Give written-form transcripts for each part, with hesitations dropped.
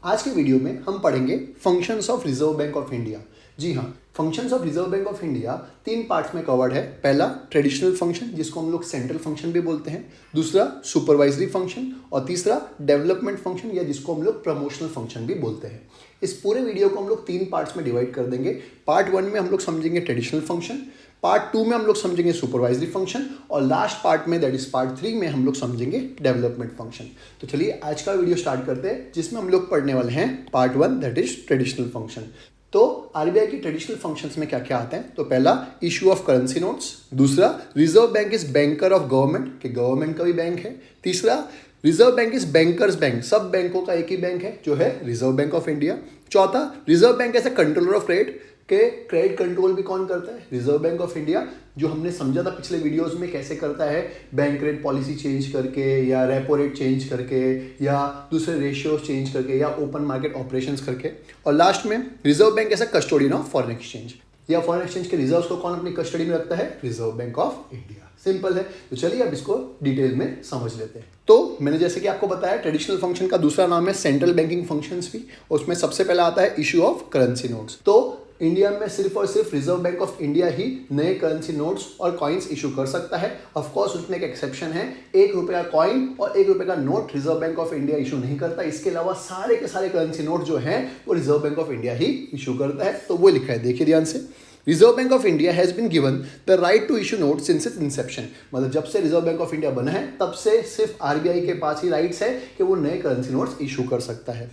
आज के वीडियो में हम पढ़ेंगे functions of reserve bank of India. जी हाँ, functions of reserve bank of India 3 parts में कवर्ड है। पहला ट्रेडिशनल फंक्शन जिसको हम लोग सेंट्रल फंक्शन भी बोलते हैं, दूसरा सुपरवाइजरी फंक्शन और तीसरा डेवलपमेंट फंक्शन या जिसको हम लोग प्रमोशनल फंक्शन भी बोलते हैं। इस पूरे वीडियो को हम लोग 3 पार्ट्स में डिवाइड कर देंगे। पार्ट 1 में हम लोग समझेंगे ट्रेडिशनल फंक्शन, पार्ट 2 में हम लोग समझेंगे सुपरवाइजरी फंक्शन और लास्ट पार्ट में दैट इज पार्ट 3 में हम लोग समझेंगे डेवलपमेंट फंक्शन। तो चलिए आज का वीडियो स्टार्ट करते हैं जिसमें हम लोग पढ़ने वाले हैं part 1 that is traditional function. तो आरबीआई की ट्रेडिशनल फंक्शंस में क्या क्या आते हैं? तो पहला इशू ऑफ करेंसी नोट्स, दूसरा reserve bank is banker of government के गवर्नमेंट का भी बैंक है, तीसरा reserve bank is banker's bank, सब बैंकों का एक ही बैंक है जो है रिजर्व बैंक ऑफ इंडिया, चौथा reserve bank as a controller of credit के क्रेडिट कंट्रोल भी कौन करता है? रिजर्व बैंक ऑफ इंडिया, जो हमने समझा था पिछले वीडियोस में कैसे करता है, बैंक रेट पॉलिसी चेंज करके या रेपो रेट चेंज करके या दूसरे रेशियोज चेंज करके या ओपन मार्केट ऑपरेशंस करके। और लास्ट में रिजर्व बैंक ऐसा कस्टोडियन ऑफ फॉरेन एक्सचेंज या फॉरेन एक्सचेंज के रिजर्व्स को कौन अपनी कस्टडी में रखता है? Reserve bank of India. Simple है। तो चलिए अब इसको डिटेल में समझ लेते हैं। तो मैंने जैसे कि आपको बताया ट्रेडिशनल फंक्शन का दूसरा नाम है सेंट्रल बैंकिंग फंक्शंस भी, उसमें सबसे पहला आता है इशू ऑफ करेंसी नोट्स। तो इंडिया में सिर्फ और सिर्फ रिजर्व बैंक ऑफ इंडिया ही नए करेंसी नोट्स और कॉइन्स इशू कर सकता है। ऑफ कोर्स उसमें एक एक्सेप्शन है, 1 रुपए का कॉइन और 1 रुपए का note reserve bank of India issue नहीं करता। इसके अलावा सारे के सारे करेंसी नोट जो हैं वो रिजर्व बैंक ऑफ इंडिया ही इशू करता है। तो वो लिखा है, देखिए ध्यान से, reserve bank of India has been given the right to issue note since its inception. मतलब जब से रिजर्व बैंक ऑफ इंडिया बना है तब से सिर्फ आरबीआई के पास ही राइट्स है कि वो नए करेंसी नोट्स इशू कर सकता है।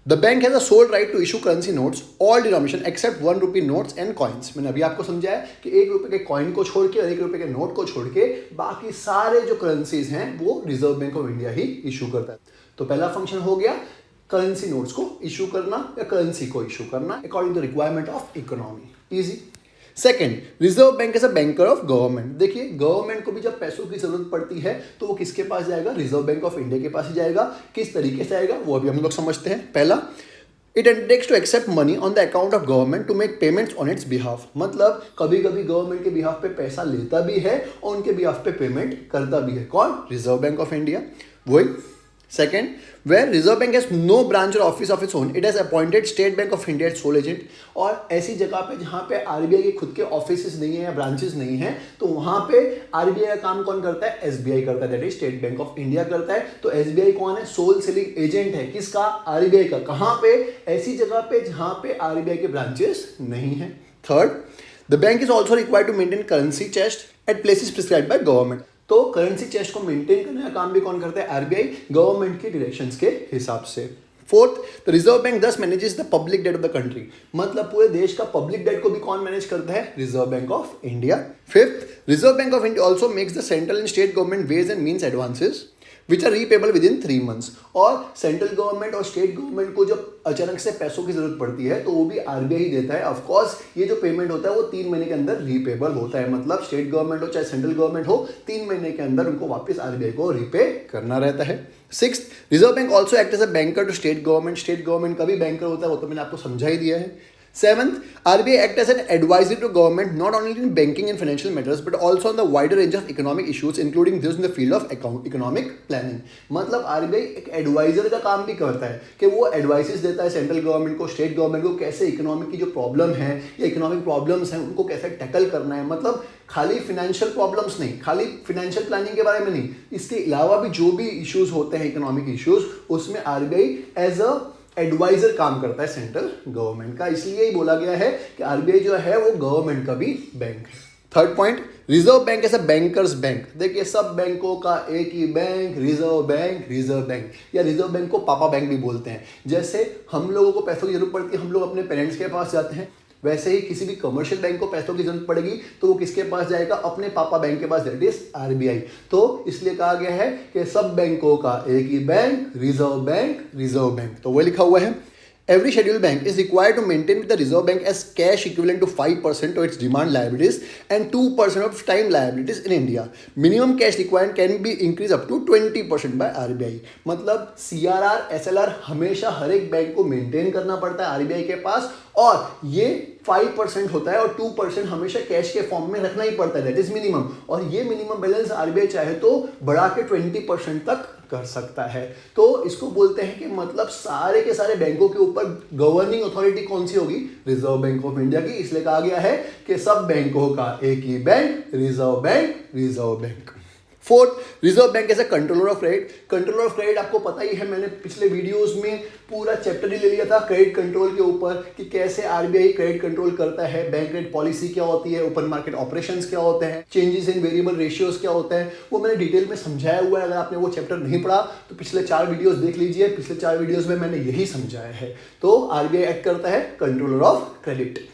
The bank has a sole right to issue currency notes, all denomination except 1 rupee notes and coins। मैंने अभी आपको समझाया कि 1 रुपए के कॉइन को छोड़ के और 1 रुपए के नोट को छोड़ के बाकी सारे जो करेंसीज हैं वो रिजर्व बैंक ऑफ इंडिया ही इशू करता है। तो पहला फंक्शन हो गया करेंसी नोट्स को इशू करना या करेंसी को इशू करना according to requirement of economy. Easy. Second, reserve bank as a banker of government. देखिए गवर्नमेंट को भी जब पैसों की जरूरत पड़ती है तो वो किसके पास जाएगा? रिजर्व बैंक ऑफ इंडिया के पास ही जाएगा। किस तरीके से आएगा वो अभी हम लोग समझते हैं। पहला, it undertakes to accept money on the account of government to make payments on its behalf. मतलब कभी कभी गवर्नमेंट के बिहाफ पे पैसा लेता भी है और उनके बिहाफ पे पेमेंट करता भी है। कौन? Reserve bank of India. वही। Second, where Reserve Bank has no branch or office of its own, it has appointed State Bank of India its sole agent। और ऐसी जगह पे जहाँ पे आरबीआई के खुद के ऑफिस नहीं है या ब्रांचेस नहीं है तो वहाँ पे आरबीआई का काम कौन करता है? एसबीआई करता है, that is state bank of India करता है। तो एसबीआई कौन है? सोल सेलिंग एजेंट है। किसका? आरबीआई का। कहाँ पे? ऐसी जगह पे जहाँ पे आरबीआई के ब्रांचेस नहीं है। Third, the bank is also required to maintain currency chest at places prescribed by government. तो करेंसी चेस्ट को मेंटेन करने का काम भी कौन करता है? आरबीआई, गवर्नमेंट के डायरेक्शंस के हिसाब से। फोर्थ, द रिजर्व बैंक दस manages the public debt of the country. मतलब पूरे देश का पब्लिक डेट को भी कौन मैनेज करता है? Reserve bank of India. Fifth, reserve bank of India also makes the central and state government ways and means advances which are repayable within 3 months। और सेंट्रल गवर्नमेंट और state government को जब अचानक से पैसों की जरूरत पड़ती है तो वो भी आरबीआई ही देता है। ऑफ कोर्स ये जो पेमेंट होता है वो 3 महीने के अंदर रीपेबल होता है। मतलब स्टेट गवर्नमेंट हो चाहे सेंट्रल गवर्नमेंट हो, 3 महीने के अंदर उनको वापस आरबीआई को रीपे करना रहता है। Sixth, reserve bank also act as a banker to state government. State government का भी बैंकर होता है, वो तो मैंने आपको समझा ही दिया है। Seventh, RBI act as an advisor to government not only in banking and financial matters but also on the wider range of economic issues including those in the field of economic planning। मतलब RBI एक adviser का काम भी करता है कि वो advices देता है सेंट्रल गवर्नमेंट को, स्टेट गवर्नमेंट को, कैसे इकोनॉमिक की जो प्रॉब्लम है या इकोनॉमिक प्रॉब्लम्स हैं उनको कैसे टैकल करना है। मतलब खाली फिनेंशियल प्रॉब्लम्स नहीं, खाली फिनेंशियल प्लानिंग के बारे में नहीं, इसके अलावा भी जो भी इश्यूज होते हैं इकोनॉमिक इश्यूज उसमें आरबीआई एज अ एडवाइजर काम करता है सेंट्रल गवर्नमेंट का। इसलिए ही बोला गया है कि आरबीआई जो है वो गवर्नमेंट का भी बैंक है। थर्ड पॉइंट, रिजर्व बैंक ऐसा बैंकर्स बैंक। देखिए सब बैंकों का एक ही बैंक रिजर्व बैंक या रिजर्व बैंक को पापा बैंक भी बोलते हैं। जैसे हम लोगों को पैसों की जरूरत पड़ती है, हम लोग अपने पेरेंट्स के पास जाते हैं, वैसे ही किसी भी कमर्शियल बैंक को पैसों की जरूरत पड़ेगी तो वो किसके पास जाएगा? अपने पापा बैंक के पास, दैट इज आरबीआई। तो इसलिए कहा गया है कि सब बैंकों का एक ही बैंक रिजर्व बैंक। तो वो लिखा हुआ है, every scheduled bank is required to maintain with the reserve bank as cash equivalent to 5% of its demand liabilities and 2% of time liabilities in India। minimum cash requirement can be increased up to 20% by RBI। मतलब CRR SLR हमेशा हर एक bank को maintain करना पड़ता है RBI के पास और ये 5% होता है और 2% हमेशा कैश के फॉर्म में रखना ही पड़ता है, दैट इज मिनिमम। और ये मिनिमम बैलेंस आरबीआई चाहे तो बढ़ा के 20% तक कर सकता है। तो इसको बोलते हैं कि मतलब सारे के सारे बैंकों के ऊपर गवर्निंग अथॉरिटी कौन सी होगी, रिजर्व बैंक ऑफ इंडिया की। इसलिए कहा गया है कि सब बैंकों का एक ही bank, reserve bank, reserve bank. Fourth, reserve bank as a controller of credit. Controller of credit आपको पता ही है, मैंने पिछले वीडियोस में पूरा चैप्टर ही ले लिया था क्रेडिट कंट्रोल के ऊपर कि कैसे आरबीआई क्रेडिट कंट्रोल करता है, बैंक क्रेडिट पॉलिसी क्या होती है, ओपन मार्केट ऑपरेशंस क्या होते हैं, चेंजेस इन वेरिएबल रेशियोज क्या होते हैं, वो मैंने डिटेल में समझाया हुआ है। अगर आपने वो चैप्टर नहीं पढ़ा तो पिछले 4 वीडियोस देख लीजिए, पिछले 4 वीडियोस में मैंने यही समझाया है। तो आरबीआई एक्ट करता है controller of credit.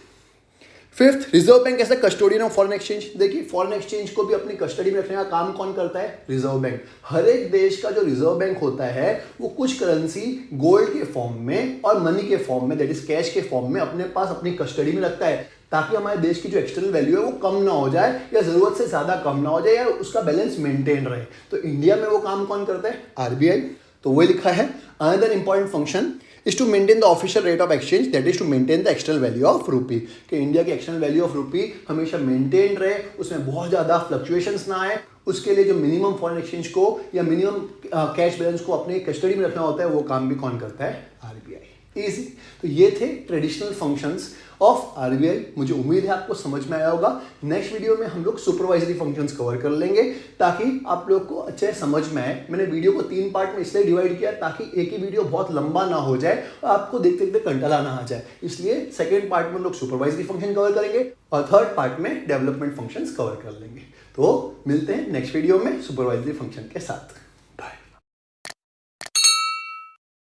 Fifth, reserve bank ऐसा कस्टोडियन ऑफ फॉरेन एक्सचेंज। देखिए फॉरेन एक्सचेंज को भी अपनी कस्टडी में रखने का काम कौन करता है, रिजर्व बैंक। हर एक देश का जो रिजर्व बैंक होता है वो कुछ करेंसी गोल्ड के फॉर्म में और मनी के फॉर्म में, दैट इज कैश के फॉर्म में अपने पास अपनी कस्टडी में रखता है, ताकि हमारे देश की जो एक्सटर्नल वैल्यू है वो कम ना हो जाए या जरूरत से ज्यादा कम ना हो जाए या उसका बैलेंस मेंटेन रहे। तो इंडिया में वो काम कौन करता है, आरबीआई। तो वही लिखा है, another important function is to maintain the official rate of exchange, that is to maintain the external value of rupee। कि इंडिया की एक्सटर्नल वैल्यू ऑफ रूपी हमेशा मेंटेन रहे, उसमें बहुत ज़्यादा फ्लक्चुएशंस ना आए। उसके लिए जो मिनिमम फॉरेन एक्सचेंज को या मिनिमम कैश बैलेंस को अपने कस्टडी में रखना होता है, वो काम भी कौन करता है, आरबीआई। इजी। तो ये थे ट्रेडिशनल फंक्शंस ऑफ आरबीआई। मुझे उम्मीद है आपको समझ में आया होगा। नेक्स्ट वीडियो में हम लोग सुपरवाइजरी फंक्शंस कवर कर लेंगे ताकि आप लोग को अच्छे समझ में आए। मैंने वीडियो को 3 पार्ट में इसलिए डिवाइड किया ताकि एक ही वीडियो बहुत लंबा ना हो जाए और आपको देखते देखते कंटाला ना आ जाए। इसलिए सेकेंड पार्ट में लोग सुपरवाइजरी फंक्शन कवर करेंगे और थर्ड पार्ट में डेवलपमेंट फंक्शंस कवर कर लेंगे। तो मिलते हैं नेक्स्ट वीडियो में सुपरवाइजरी फंक्शन के साथ।